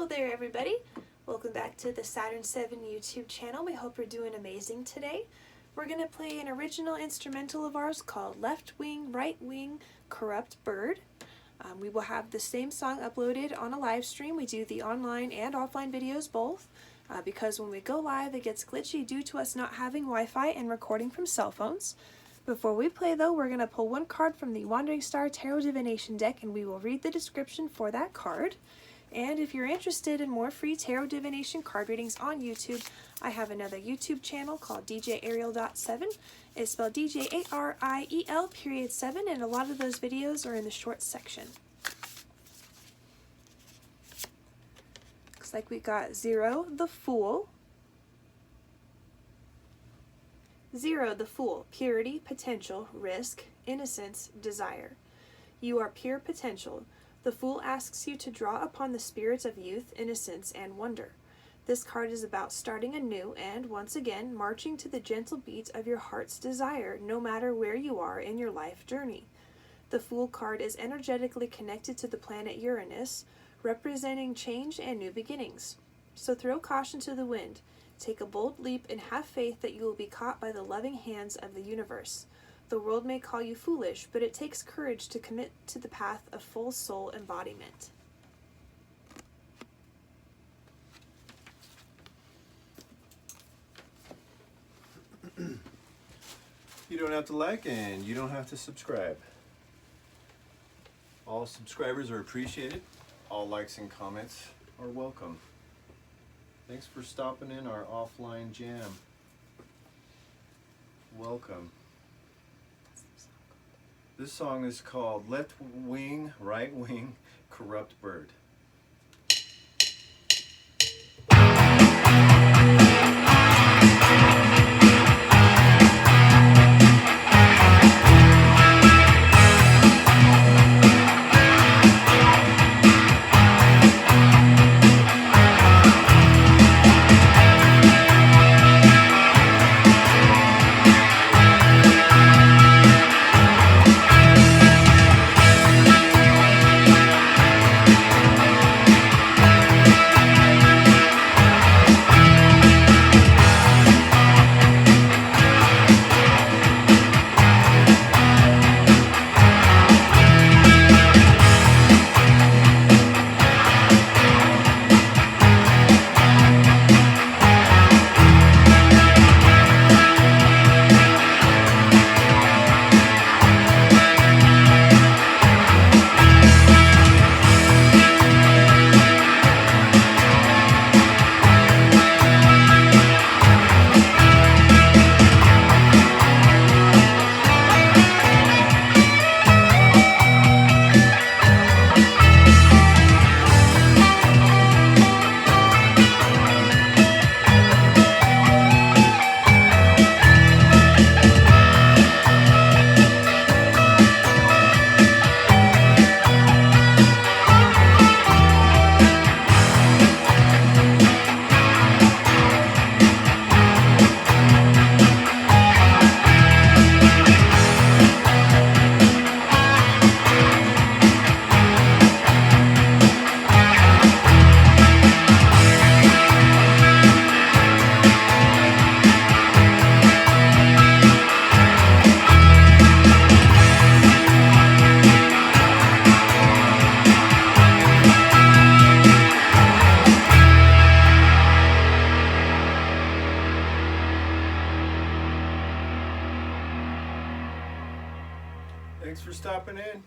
there everybody, welcome back to the Saturn 7 YouTube channel. We hope you're doing amazing today. We're going to play an original instrumental of ours called Left Wing, Right Wing, Corrupt Bird. We will have the same song uploaded on a live stream. We do the online and offline videos both because when we go live it gets glitchy due to us not having Wi-Fi and recording from cell phones. Before we play though, we're going to pull one card from the Wandering Star Tarot Divination deck and we will read the description for that card. And if you're interested in more free tarot divination card readings on YouTube, I have another YouTube channel called DJAriel.7. It's spelled DJARIEL.7, and a lot of those videos are in the short section. Looks like we got 0, the Fool. 0, the Fool, purity, potential, risk, innocence, desire. You are pure potential. The Fool asks you to draw upon the spirits of youth, innocence, and wonder. This card is about starting anew and, once again, marching to the gentle beat of your heart's desire, no matter where you are in your life journey. The Fool card is energetically connected to the planet Uranus, representing change and new beginnings. So throw caution to the wind. Take a bold leap and have faith that you will be caught by the loving hands of the universe. The world may call you foolish, but it takes courage to commit to the path of full soul embodiment. You don't have to like and you don't have to subscribe. All subscribers are appreciated. All likes and comments are welcome. Thanks for stopping in our offline jam. Welcome. This song is called Left Wing, Right Wing, Corrupt Bird. Thanks for stopping in.